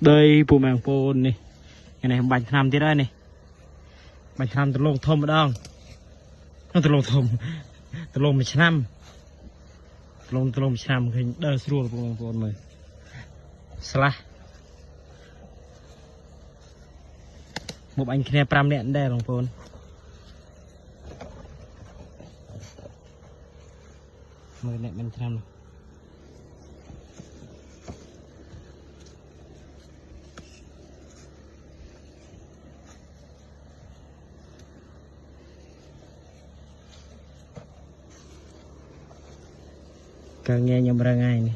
đây bù màng phôn này cái này bánh tham thế đây này bánh tham từ lông thơm ở đâu nó từ lông thơm từ lông 1 năm từ lông 1 năm thì đỡ sưu bù màng phôn mày sla một anh kia 5 điện đây bàng phôn mời nè bánh tham này càng nghe nhầm ra ngay này